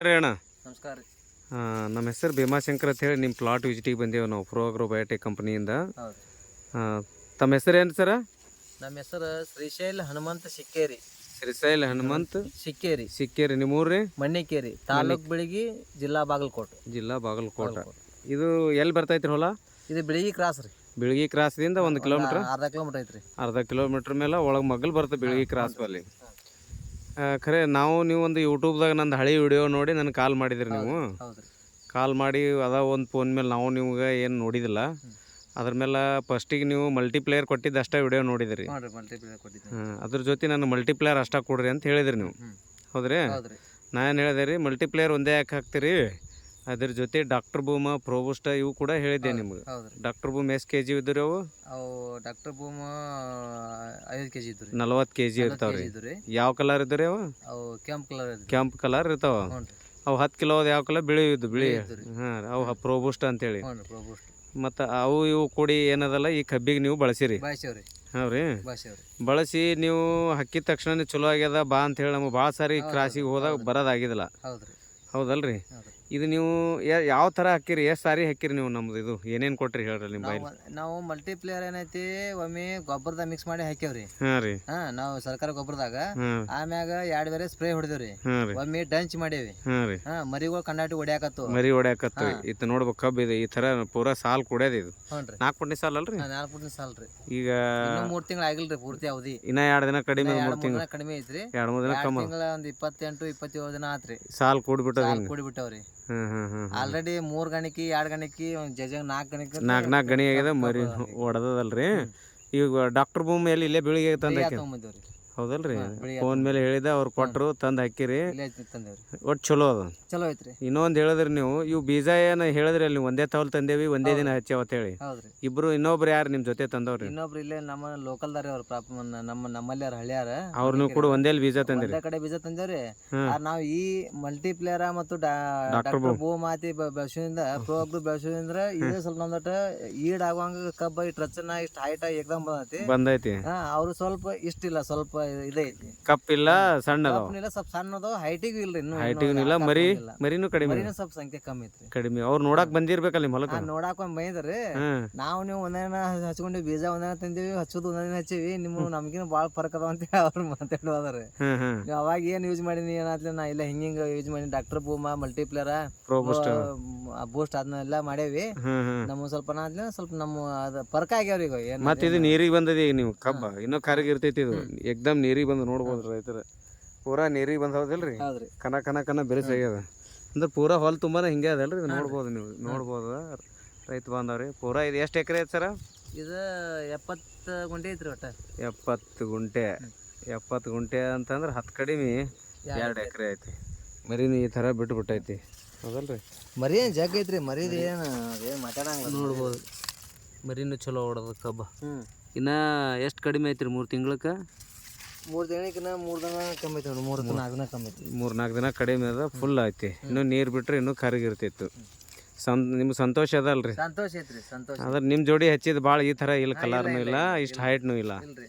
ರೀ ಅಣ್ಣ, ನಮಸ್ಕಾರ ರೀ. ನಮ್ಮ ಹೆಸರು ಭೀಮಾಶಂಕರ್ ಅಂತ ಹೇಳಿ ನಿಮ್ಮ ಪ್ಲಾಟ್ ವಿಸಿಟಿಗೆ ಬಂದೇವು ನಾವು ಪ್ರೋ ಅಗ್ರೋ ಬಯೋಟೆಕ್ ಕಂಪ್ನಿಯಿಂದ. ಹೌದು. ತಮ್ಮ ಹೆಸರು ಏನು ಸರ? ನಮ್ಮ ಹೆಸರು ಶ್ರೀಶೈಲ್ ಹನುಮಂತ ಸಿಕ್ಕೇರಿ. ಶ್ರೀಶೈಲ್ ಹನುಮಂತ್ ಸಿಕ್ಕೇರಿ. ನಿಮ್ಮ ಊರು ರೀ? ಮಣ್ಣಿಕೇರಿ, ತಾಲೂಕ್ ಬಿಳಿಗಿ, ಜಿಲ್ಲಾ ಬಾಗಲಕೋಟೆ. ಜಿಲ್ಲಾ ಬಾಗಲಕೋಟೆ. ಇದು ಎಲ್ಲಿ ಬರ್ತೈತ್ರಿ ಹೊಲ? ಇದು ಬಿಳಿಗಿ ಕ್ರಾಸ್ ರೀ. ಬಿಳಿಗಿ ಕ್ರಾಸ್ದಿಂದ 1 ಕಿಲೋಮೀಟ್ರ್, ಅರ್ಧ ಕಿಲೋಮೀಟರ್ ಐತ್ರಿ. ಅರ್ಧ ಕಿಲೋಮೀಟ್ರ್ ಮೇಲೆ ಒಳಗೆ ಮಗ್ಗಲ್ ಬರ್ತದೆ ಬಿಳಿಗಿ ಕ್ರಾಸ್ ಬಲ್ಲಿ. ಖರೆ ನೀವು ಒಂದು ಯೂಟ್ಯೂಬ್ದಾಗ ನಂದು ಹಳೆ ವಿಡಿಯೋ ನೋಡಿ ನನಗೆ ಕಾಲ್ ಮಾಡಿದ್ರಿ ನೀವು. ಹೌದ್ರಿ. ಕಾಲ್ ಮಾಡಿ ಅದ ಒಂದು ಫೋನ್ ಮೇಲೆ ನಾವು ನಿಮ್ಗೆ ಏನು ನೋಡಿದಿಲ್ಲ. ಅದ್ರ ಮೇಲೆ ಫಸ್ಟಿಗೆ ನೀವು ಮಲ್ಟಿಪ್ಲೇಯರ್ ಕೊಟ್ಟಿದ್ದು ಅಷ್ಟೇ ವಿಡಿಯೋ ನೋಡಿದ್ರಿ. ಅದ್ರ ಜೊತೆ ನಾನು ಮಲ್ಟಿಪ್ಲೇಯರ್ ಅಷ್ಟೇ ಕೊಡ್ರಿ ಅಂತ ಹೇಳಿದ್ರಿ ನೀವು. ಹೌದ್ರಿ? ನಾ ಏನು ಹೇಳಿದೆ ರೀ, ಮಲ್ಟಿಪ್ಲೇಯರ್ ಒಂದೇ ಯಾಕೆ ಹಾಕ್ತೀರಿ, ಅದ್ರ ಜೊತೆ ಡಾಕ್ಟರ್ ಬೂಮ, ಪ್ರೋಬೂಸ್ಟ್ ಇವು ಕೂಡ ಹೇಳಿದ್ದೆ ನಿಮ್ಗೆ. ಡಾಕ್ಟರ್ ಬೂಮ್ ಎಷ್ಟು ಕೆಜಿ ಇದ್ರಿ ಅವು? ಡಾಕ್ಟರ್ ಬೂಮ್ 5 kg ಇದ್ರಿ. 40 kg ಇರ್ತಾವ್ರಿ. ಯಾವ ಕಲರ್ ಇದ್ರಿ ಅವು? ಕೆಂಪ್ ಕಲರ್ ಇರ್ತಾವ. ಅವು 10 ಕಿಲೋ ಯಾವ ಕಲರ್? ಬಿಳಿ ಹಾಂ, ಅವು ಪ್ರೋಬೂಸ್ಟ್ ಅಂತೇಳಿ. ಮತ್ತು ಅವು ಇವು ಕೂಡಿ ಏನದಲ್ಲ ಈ ಕಬ್ಬಿಗೆ ನೀವು ಬಳಸಿರಿ. ಹಾಂ ರೀ, ಬಳಸಿ ನೀವು ಹಾಕಿದ ತಕ್ಷಣ ಚಲೋ ಆಗ್ಯದ ಬಾ ಅಂತ ಹೇಳಿ ನಮಗೆ ಭಾಳ ಸಾರಿ ಕ್ರಾಸಿಗೆ ಹೋದಾಗ ಬರೋದಾಗಿದ್ದಿಲ್ಲ. ಹೌದಲ್ರಿ? ಇದು ನೀವು ಯಾವ ಥರ ಹಾಕಿರಿ, ಎಷ್ಟು ಸಾರಿ ಹಾಕಿರಿ ನೀವು? ನಮ್ದು ಇದು ಏನೇನು ಕೊಟ್ರಿ ಹೇಳ್ರಿ ನಿಮ್ಮ ಬಾಯಿ. ನಾವು ಮಲ್ಟಿಪ್ಲೇಯರ್ ಏನೈತಿ ಒಮ್ಮೆ ಗೊಬ್ಬರದಾಗ ಮಿಕ್ಸ್ ಮಾಡಿ ಹಾಕ್ಯಾವ್ರಿ. ಹಾಂ ರೀ. ನಾವು ಸರ್ಕಾರ ಗೊಬ್ಬರದಾಗ ಆಮ್ಯಾಗ 2 ಬೇರೆ ಸ್ಪ್ರೇ ಹೊಡೆದೇವ್ರಿ. ಒಮ್ಮೆ ಡಂಚ್ ಮಾಡೇವಿ. ಮರಿಗಳು ಕಣ್ಣಾಟಿ ಹೊಡ್ಯಾಕತ್ತು. ಮರಿ ಹೊಡ್ಯಾಕತ್ತು. ಇದು ನೋಡ್ಬೇಕು, ಕಬ್ಬು ಇದೆ ಈ ಥರ ಪೂರಾ ಸಾಲ್ ಕುಡ್ಯದ ಇದು. 4 ಪುಟ್ನಿ ಸಾಲ್ ಅಲ್ರಿ? 4 ಪುಟ್ನಿ ಸಾಲ್ ರೀ. ಈಗ 3 ತಿಂಗಳು ಆಗಿಲ್ರಿ ಪೂರ್ತಿ ಅವಧಿ. ಇನ್ನ 2 ದಿನ ಕಡಿಮೆ, 3 ತಿಂಗಳು ಕಡಿಮೆ ಐತ್ರಿ. 2-3 ದಿನ ಕಮ್ಮಿ. ಒಂದು 28-27 ದಿನ ಆತ್ರಿ. ಸಾಲ್ ಕೂಡಿಬಿಟ್ಟವ್ರಿ. ಆಲ್ರೆಡಿ 3 ಗಣಿಕಿ 2 ಗಣಿಕಿ ಜಜಂಗ್ 4 ಗಣಿ ಆಗಿದೆ. ಮರಿ ಹೊಡೆದಲ್ರಿ. ಈಗ ಡಾಕ್ಟರ್ ಬೂಮ್ ಎಲ್ಲಿ ಇಲ್ಲೇ ಬೆಳಿಗ್ಗೆ ತಂದ ಹೌದಲ್ರಿ? ಫೋನ್ ಮೇಲೆ ಹೇಳಿದ ಅವ್ರು ಕೊಟ್ಟರು, ತಂದು ಹಾಕಿರಿ. ಒಟ್ಟು ಚಲೋ ಅದ, ಚಲೋ ಐತ್ರಿ. ಇನ್ನೊಂದು ಹೇಳಿದ್ರಿ ನೀವು, ಇವು ಬೀಜ ಏನು ಹೇಳಿದ್ರಿ ಅಲ್ಲಿ ಒಂದೇ ತವಲ್ ತಂದೇವಿ ಒಂದೇ ದಿನ ಹಚ್ಚಾವ ಅಂತ ಹೇಳಿ. ಇಬ್ರು ಇನ್ನೊಬ್ರು ಯಾರು ನಿಮ್ಮ ಜೊತೆ ತಂದವ್ರಿ? ಇನ್ನೊಬ್ರು ಇಲ್ಲೇ ನಮ್ಮ ಲೋಕಲ್ದಾರಿ ಅವ್ರ ನಮ್ಮಲ್ಲಿ ಹಳ್ಳಿಯಾರ. ಅವ್ರು ನೀವು ಕೂಡ ಒಂದೇ ಬೀಜ ತಂದಿರಿ? ಒಂದೇ ಕಡೆ ಬೀಜ ತಂದೇವ್ರಿ. ನಾವು ಈ ಮಲ್ಟಿಪ್ಲೇಯರ್ ಮತ್ತು ಡಾಕ್ಟರ್ ಭೂಮಾತಿ ಬೆಳೆಸೋದ್ರಿಂದ, ಪ್ರೋ ಅಗ್ರೋ ಬೆಳೆಸೋದ್ರಿಂದ ಇದು ಸ್ವಲ್ಪ ನಮ್ದಟ ಈಡ್ ಆಗುವಂಗ ಕಬ್ಬ ಇಷ್ಟು ರಚನಾ ಇಷ್ಟು ಹೈಟ್ ಆಗಿ ಎಕ್ದಮ್ ಬಂದೈತಿ. ಅವ್ರು ಸ್ವಲ್ಪ ಇಷ್ಟಿಲ್ಲ, ಸ್ವಲ್ಪ ಇದೈತಿ, ಕಪ್ಪಿಲ್ಲ, ಸಣ್ಣ ಸ್ವಲ್ಪ ಸಣ್ಣ ಅದಾವ. ಹೈಟಿಗೂ ಇಲ್ರಿ, ಹೈಟಿಗೂ ಇಲ್ಲ. ಮರಿನೂ ಕಡಿಮೆ, ಸ್ವಲ್ಪ ಸಂಖ್ಯೆ ಕಮ್ಮಿ ಐತ್ರಿ. ಕಡಿಮೆ. ಅವ್ರು ನೋಡಕ್ ಬಂದಿರ್ಬೇಕಲ್ಲ ನಿಮ್ಮ ಹೊಲಕ್ಕೆ? ನೋಡಾಕ ಬಂದಿದ್ರಿ. ನೀವು ಒಂದೇನ ಹಚ್ಕೊಂಡಿ ಬೀಜ ಒಂದೇನ ತಂದಿವಿ, ಹಚ್ಚೋದು ಒಂದೇನ ಹಚ್ಚಿವಿ. ನಮ್ಗಿನ ಬಾಳ ಫರಕ್ ಅದಾವ ಅಂತ ಅವ್ರು ಮಾತಾಡೋದ್ರಿ. ನೀವು ಅವಾಗ ಏನ್ ಯೂಸ್ ಮಾಡೀನಿ ಏನಾದ್ಲಿ, ನಾ ಇಲ್ಲ ಹಿಂಗ ಯೂಸ್ ಮಾಡಿ ಡಾಕ್ಟರ್ ಬೂಮ, ಮಲ್ಟಿಪ್ಲೇಯರ್, ಬೂಸ್ಟ್ ಅದನ್ನೆಲ್ಲ ಮಾಡೇವಿ. ನಮ್ಮ ಸ್ವಲ್ಪ ಸ್ವಲ್ಪ ನಮ್ಮ ಅದ ಫರ್ಕ್ ಆಗ್ಯಾವ್ರಿ. ಈಗ ಮತ್ತೆ ಇದು ನೀರಿಗೆ ಬಂದದ. ಈಗ ನೀವು ಕಬ್ಬ ಇನ್ನೂ ಕರಗಿ ಇರ್ತೈತಿ. ಇದು ಎಕ್ದಮ್ ನೀರಿಗೆ ಬಂದು ನೋಡ್ಬೋದು ರೈತರ. ಪೂರಾ ನೀರಿಗೆ ಬಂದ ಹೌದಲ್ರಿ? ಕನ ಬೆರೆಸಾಗ್ಯದ ಅಂದ್ರೆ ಪೂರಾ ಹೊಲ ತುಂಬಾನೇ ಹಿಂಗೆ ಅದಲ್ರಿ. ಇದು ನೋಡ್ಬೋದು, ನೀವು ನೋಡ್ಬೋದು ರೈತ ಬಾಂಧವ್ರಿ. ಪೂರಾ ಇದು ಎಷ್ಟು ಎಕರೆ ಐತೆ ಸರ? ಇದು 70 ಗುಂಟೆ ಐತ್ರಿ. ಒಟ್ಟ 70 ಗುಂಟೆ. 70 ಗುಂಟೆ ಅಂತಂದ್ರೆ 10 ಕಡಿಮೆ 2 ಎಕರೆ ಐತಿ. ಮರಿನು ಈ ಥರ ಬಿಟ್ಟೈತಿ ಹೌದಲ್ರಿ? ಮರಿ ಏನು ಜಗ್ ಐತ್ರಿ. ಮರಿದು ಏನು ಮಾತಾಡಂಗಿಲ್ಲ. ನೋಡ್ಬೋದು, ಮರಿನು ಚಲೋ ಹೊಡೋದು ಕಬ್ಬ. ಇನ್ನು ಎಷ್ಟು ಕಡಿಮೆ ಐತ್ರಿ? 3 ತಿಂಗಳಕ್ಕೆ? 3 ತಿಂಗಳಿಕಿನ್ನ 3 ದಿನ ಕಮ್ಮಿ ಐತಿ. 3-4 ದಿನ ಕಮ್ಮಿ ಐತಿ. 3-4 ದಿನ ಕಡಿಮೆ ಅದ. ಫುಲ್ ಐತಿ. ಇನ್ನೂ ನೀರು ಬಿಟ್ರೆ ಇನ್ನೂ ಕರಗಿರ್ತಿತ್ತು. ನಿಮ್ಗೆ ಸಂತೋಷ ಅದಲ್ರಿ? ಸಂತೋಷ ಐತ್ರಿ, ಸಂತೋಷ. ಅಂದ್ರೆ ನಿಮ್ಮ ಜೋಡಿ ಹಚ್ಚಿದ ಭಾಳ ಈ ಥರ ಇಲ್ಲ, ಕಲರ್ನು ಇಲ್ಲ, ಇಷ್ಟು ಹೈಟ್ನು ಇಲ್ಲ.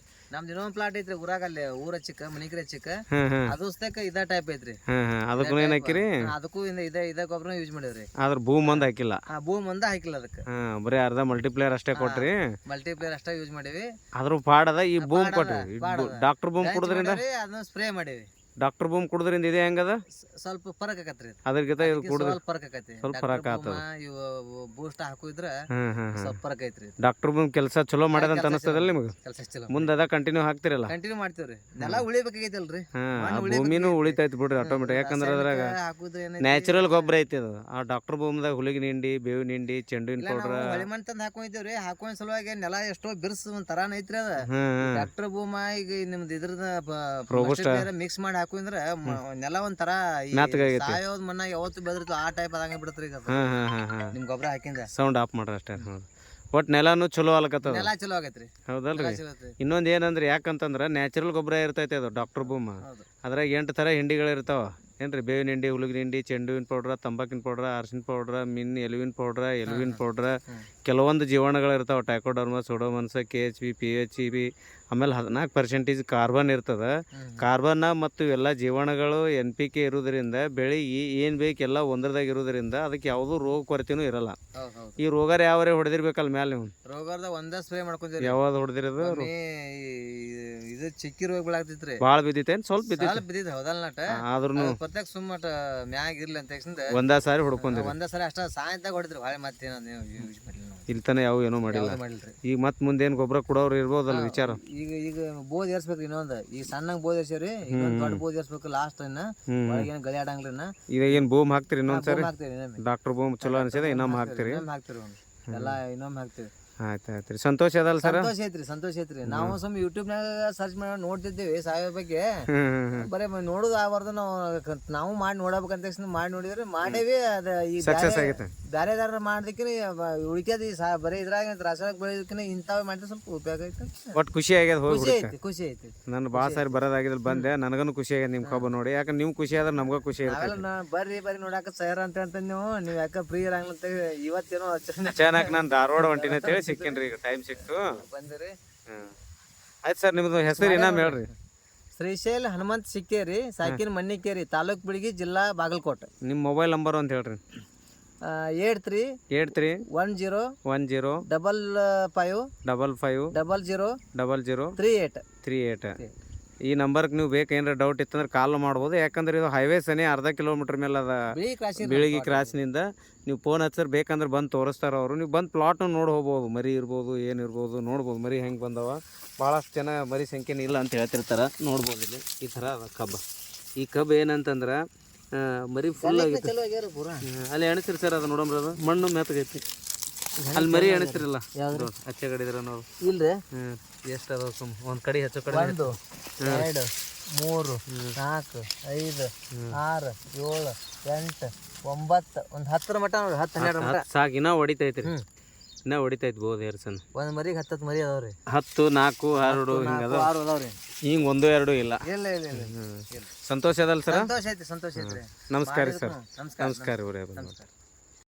ನಮ್ದು ಇನ್ನೊಂದು ಪ್ಲಾಟ್ ಐತ್ರಿ ಊರಾಗ, ಅಲ್ಲಿ ಊರ ಚಿಕ್ಕ ಮನಿಕರ ಚಿಕ್ಕ. ಅದು ಇದ ಟೈಪ್ ಐತ್ರಿ. ಅದಕ್ಕೂ ಏನ್ ಹಾಕಿರಿ? ಅದಕ್ಕೂ ಇದ ಗೊಬ್ಬರ ಯೂಸ್ ಮಾಡಿವ್ರಿ. ಆದ್ರ ಭೂಮ್ ಒಂದ್ ಹಾಕಿಲ್ಲ. ಭೂಮ್ ಒಂದ ಹಾಕಿಲ್ಲ ಅದಕ್ಕೆ. ಬರೀ ಅರ್ಧ ಮಲ್ಟಿಪ್ಲೇಯರ್ ಅಷ್ಟೇ ಕೊಟ್ರಿ. ಮಲ್ಟಿಪ್ಲೇಯರ್ ಅಷ್ಟೇ ಯೂಸ್ ಮಾಡಿವಿ. ಅದ್ರ ಪಾಡದ ಈ ಭೂಮ್ ಕೊಟ್ರಿ. ಡಾಕ್ಟರ್ ಭೂಮ್ ಕುಡಿದ್ರಿಂದ ಅದನ್ನ ಸ್ಪ್ರೇ ಮಾಡಿವಿ. ಡಾಕ್ಟರ್ ಬೂಮ್ ಕುಡಿದ್ರಿಂದ ಇದೆ ಹೆಂಗದ? ಸ್ವಲ್ಪ ಫರಕ್ ಆಕತ್ರಿ. ಅದ್ರಗಿಂತ ಇದು ಕುಡಿದ್ರೆ ಸ್ವಲ್ಪ ಫರಕ್ ಆಕತಿ. ಸ್ವಲ್ಪ ಫರಕ್ ಆತದ. ಇವು ಬೂಸ್ಟ್ ಹಾಕಿದ್ರ ಸ್ವಲ್ಪ ಫರಕ್ ಐತ್ರಿ. ಡಾಕ್ಟರ್ ಬೂಮ್ ಕೆಲಸ ಚಲೋ ಮಾಡ್ಯದ ಅಂತ ಅನಿಸ್ತದಲ್ಲ ನಿಮಗೆ? ಕೆಲಸ ಚಲೋ. ಮುಂದೆ ಅದ ಕಂಟಿನ್ಯೂ ಹಾಕ್ತಿರಲ್ಲ? ಕಂಟಿನ್ಯೂ ಮಾಡ್ತೀವ್ರಿ. ನೆಲ ಉಳಿಬೇಕಾಗೈತಲ್ರಿ? ಭೂಮಿನೂ ಉಳಿತೈತಿ ಬಿಡ್ರಿ ಆಟೋಮೆಟಿಕ್. ಯಾಕಂದ್ರೆ ಅದ್ರಾಗ ನ್ಯಾಚುರಲ್ ಗೊಬ್ಬರ ಐತಿ ಅದು. ಆ ಡಾಕ್ಟರ್ ಬೂಮ್ದಾಗ ಹುಲಿಗಿನ ಹಿಂಡಿ, ಬೇವಿನ ಹಿಂಡಿ, ಚೆಂಡುವಿನ ಪೌಡರ್ ಹೊಳಿ ಮಣ್ಣು ತಂದು ಹಾಕೊಂಡಿದ್ದೇವ್ರಿ. ಹಾಕೊಂಡ್ ಸಲುವಾಗಿ ನೆಲ ಎಷ್ಟೋ ಬಿರ್ಸ್ ಒಂದ್ ತರಾನ ಐತ್ರಿ ಅದ. ಡಾಕ್ಟರ್ ಬೂಮ ಈಗ ನಿಮ್ದು ಇದ್ರದ ಮಿಕ್ಸ್ ಮಾಡಿ ಹಾಕೊಂಡ್ರ ನೆಲ ಒಂಥರ ಸಾಯೋದ್ ಮಣ್ಣ ಯಾವತ್ತು ಬೆದ್ರತು ಆ ಟೈಪ್ ಅದಂಗ ಬಿಡತ್ರಿ. ಈಗ ನಿಮ್ ಗೊಬ್ಬರ ಹಾಕಿಂದ ಸೌಂಡ್ ಆಫ್ ಮಾಡ್ರಿ ಅಷ್ಟೇ. ಒಟ್ ನೆಲಾನು ಚಲೋ ಆಲಕತ್ತದ. ನೆಲ ಚಲೋ ಆಗೈತ್ರಿ. ಹೌದಲ್ರಿ? ಇನ್ನೊಂದ್ ಏನಂದ್ರೆ, ಯಾಕಂತಂದ್ರ ನ್ಯಾಚುರಲ್ ಗೊಬ್ಬರ ಇರ್ತೈತಿ ಅದು ಡಾಕ್ಟರ್ ಬೂಮ್. ಅದ್ರಾಗ 8 ಥರ ಹಿಂಡಿಗಳು ಇರ್ತಾವ ಏನ್ರಿ? ಬೇವಿನ ಹಿಂಡಿ, ಹುಳುಗಿನ ಹಿಂಡಿ, ಚೆಂಡುವಿನ ಪೌಡ್ರ, ತಂಬಾಕಿನ ಪೌಡ್ರ, ಅರ್ಶಿನ ಪೌಡ್ರ, ಎಲುವಿನ ಪೌಡ್ರ, ಕೆಲವೊಂದು ಜೀವಾಣುಗಳು ಇರ್ತಾವ. ಟೈಕೋಡರ್ಮ, ಸೋಡೋಮನ್ಸ, KHP, PHEB, ಆಮೇಲೆ 14% ಕಾರ್ಬನ್ ಇರ್ತದೆ. ಕಾರ್ಬನ್ ಮತ್ತು ಎಲ್ಲ ಜೀವಾಣುಗಳು NPK ಇರೋದ್ರಿಂದ ಬೆಳೆಗೆ ಏನು ಬೇಕೆಲ್ಲ ಒಂದ್ರದಾಗ ಇರೋದ್ರಿಂದ ಅದಕ್ಕೆ ಯಾವುದೂ ರೋಗ ಕೊರತೆನೂ ಇರಲ್ಲ. ಈ ರೋಗರ ಯಾವರೇ ಹೊಡೆದಿರ್ಬೇಕಲ್ಲ ಮ್ಯಾಲೆ ನೀವು ರೋಗದ ಒಂದೇ ಸ್ಪ್ರೇ ಮಾಡ್ಕೊಂತೀರಿ. ಯಾವ್ದು ಹೊಡೆದಿರೋದು ಇದು ಚಿಕ್ಕಿ ರೋಗ ಬೆಳಾಗ್ತಿತ್ರಿ. ಭಾಳ ಬಿದ್ದಿತ್ತೇನು ಸ್ವಲ್ಪ ಬಿದ್ದಿತ್ತು ಹೌದಲ್ಲ ನಟ. ಆದ್ರೂ ಪ್ರತ್ಯೇಕ ಸುಮ್ಮಟ ಮ್ಯಾಗ ಇರ್ಲಿ ಅಂತ ಒಂದೇ ಸಾರಿ ಹೊಡ್ಕೊಂಡ್ರಿ. ಒಂದೇ ಸಾರಿ ಅಷ್ಟ ಸಾಯಂತಾಗ ಹೊಡಿದ್ರಿ. ಹೊಳೆ ಮತ್ತೇನೋ ಯೂಸ್ ಮಾಡಿಲ್ಲ ನಾವು. ಇಲ್ಲಿ ತನ ಯಾವ ಏನೂ ಮಾಡಿಲ್ಲ. ಈಗ ಮತ್ತೆ ಮುಂದೇನು ಗೊಬ್ಬರ ಕೊಡೋರು ಇರ್ಬೋದಲ್ಲ ವಿಚಾರ. ಈಗ ಬೋದ್ ಏರ್ಸ್ಬೇಕ್ರಿ ಇನ್ನೊಂದು. ಈಗ ಸಣ್ಣಂಗ್ ಬೋದ್ ಏರ್ಸ್ಯಾರಿ, ಈಗ ದೊಡ್ಡ ಬೋದ್ ಏರ್ಸ್ಬೇಕು ಲಾಸ್ಟ್ ಒಳಗೇನು ಗಳಿ ಆಡಂಗ್ರಿ. ಈಗ ಏನು ಬೂಮ್ ಹಾಕ್ತಿರಿ ಇನ್ನೊಂದ್ಸರಿ? ಹಾಕ್ತಿರಿ ಡಾಕ್ಟರ್ ಬೂಮ್ ಚಲೋ ಅನ್ಸಿದೆ ಇನ್ನೊಮ್ಮೆ ಹಾಕ್ತಿರಿ? ಎಲ್ಲ ಇನ್ನೊಮ್ಮೆ ಹಾಕ್ತಿವಿ. ಆಯ್ತು ಸಂತೋಷ ಅದಲ್ಲ ಸರ್? ಸಂತೋಷ ಐತ್ರಿ. ನಾವು ಸುಮ್ಮನೆ ಯೂಟ್ಯೂಬ್ನಾಗ ಸರ್ಚ್ ಮಾಡಿ ನೋಡ್ತಿದ್ದೇವೆ ಸಾವಯವ ಬಗ್ಗೆ. ಬರೀ ನೋಡುದು ಆಗಬಾರ್ದು, ನಾವು ಮಾಡಿ ನೋಡಬೇಕಂತ ಮಾಡಿ ನೋಡಿದ್ರೆ ಮಾಡೇವಿ. ಅದ ಈ ಸಕ್ಸಸ್ ಆಗೈತೆ. ಬೇರೆ ಮಾಡೋದಕ್ಕಿನ ಉಳಿಕೆದ ಬರೀ ಇದ್ರಾಗ ರಾಸಾಯನಿಕ ಬೆಳೆಯೋದಕ್ಕಿಂತ ಇಂಥವೇ ಮಾಡಿದ್ರೆ ಸ್ವಲ್ಪ ಉಪಯೋಗ ಐತೆ. ಒಟ್ಟು ಖುಷಿ ಆಗ್ಯದ. ಖುಷಿ ಐತಿ. ನಾನು ಭಾಳ ಸಾರಿ ಬರೋದಾಗಿದ್ದಲ್ಲಿ ಬಂದೆ, ನನಗನು ಖುಷಿ ಆಗ್ಯದ ನಿಮ್ಮ ಕಬ್ಬು ನೋಡಿ. ಯಾಕಂದ್ರೆ ನೀವು ಖುಷಿ ಆದ್ರೆ ನಮ್ಗೆ ಖುಷಿ ಇರುತ್ತೆ. ಬರ್ರಿ ನೋಡಾಕ ಸೈರ ಅಂತ ನೀವು ಯಾಕೆ ಫ್ರೀ ಇರಂಗಿಲ್ಲ ಇವತ್ತೇನೋ ಚೆನ್ನಾಗಿ ನಾನು ಧಾರವಾಡ ಹೊಂಟಿನ ಅಂತೇಳಿ ಸಿಕ್ಕೇನ್ರಿ. ಈಗ ಟೈಮ್ ಸಿಕ್ತು ಬಂದಿರಿ. ಆಯ್ತು ಸರ್, ನಿಮ್ದು ಹೆಸರು ಇನಾಮ್ ಹೇಳ್ರಿ. ಶ್ರೀಶೈಲ್ ಹನುಮಂತ್ ಸಿಕ್ಕೇರಿ, ಸಾಕಿನ ಮಣ್ಣಿಕೇರಿ, ತಾಲೂಕ್ ಬಿಳಗಿ, ಜಿಲ್ಲಾ ಬಾಗಲಕೋಟೆ. ನಿಮ್ಮ ಮೊಬೈಲ್ ನಂಬರ್ ಅಂತ ಹೇಳ್ರಿ. 8310 550038. ಈ ನಂಬರ್ಗೆ ನೀವು ಬೇಕು ಏನಾರ ಡೌಟ್ ಇತ್ತಂದ್ರೆ ಕಾಲ್ ಮಾಡ್ಬೋದು. ಯಾಕಂದ್ರೆ ಇದು ಹೈವೇ ಸನಿ ಅರ್ಧ ಕಿಲೋಮೀಟರ್ ಮೇಲೆ ಅದ. ಬೀಳಗಿ ಕ್ರಾಸ್ನಿಂದ ನೀವು ಫೋನ್ ಹಚ್ಚರ್ ಬೇಕಂದ್ರೆ ಬಂದು ತೋರಿಸ್ತಾರ ಅವರು. ನೀವು ಬಂದು ಪ್ಲಾಟ್ನು ನೋಡಿ ಹೋಗ್ಬೋದು. ಮರಿ ಇರ್ಬೋದು, ಏನಿರ್ಬೋದು ನೋಡ್ಬೋದು. ಮರಿ ಹೆಂಗೆ ಬಂದವ ಭಾಳಷ್ಟು ಜನ ಮರಿ ಸಂಖ್ಯೆನೇ ಇಲ್ಲ ಅಂತ ಹೇಳ್ತಿರ್ತಾರೆ. ನೋಡ್ಬೋದು ಇಲ್ಲಿ ಈ ಥರ ಅದ ಕಬ್ಬು. ಈ ಕಬ್ಬು ಏನಂತಂದ್ರೆ ಮರಿ ಫುಲ್ ಆಗೈತೆ. ಅಲ್ಲಿ ಎಣಿಸ್ರಿ ಸರ್, ಅದು ನೋಡಮ್ರಿ. ಅದು ಮಣ್ಣು ಮೆತ್ತಗೈತಿ. ಅಲ್ಲಿ ಮರಿ ಎಣಿಸ್ತಿರಲ್ಲ ಯಾವ್ದು ಹಚ್ಚೆ ಕಡಿದ್ರ ನಾವು ಇಲ್ರಿ. ಎಷ್ಟು ಅದಾವ ಸುಮ್ ಒಂದು ಕಡೆ ಹೆಚ್ಚು ಕಡೆ 1 2 3 4 5 6 7 8 9 ಒಂದು 10 ಮಟ ನೋಡ್ರಿ. 10 12 ಮಟ ಸಾಕು. ಇನ್ನೂ ಹೊಡಿತೈತ್ರಿ, ಇನ್ನೂ ಹೊಡಿತೈತಿ ಬೋದು ಏರ್ಸನ್. ಒಂದು ಮರಿಗೆ 10 ಮರಿ ಅದಾವ್ರಿ. 10 4 6 ಹಿಂಗೆ ಅದಾವ್ರಿ. ಹಿಂಗೆ 1 2 ಇಲ್ಲ. ಇಲ್ಲ. ಸಂತೋಷ ಅದಲ್ಲ ಸರ್? ಸಂತೋಷ ಐತ್ರಿ. ನಮಸ್ಕಾರ ಸರ್. ನಮಸ್ಕಾರ.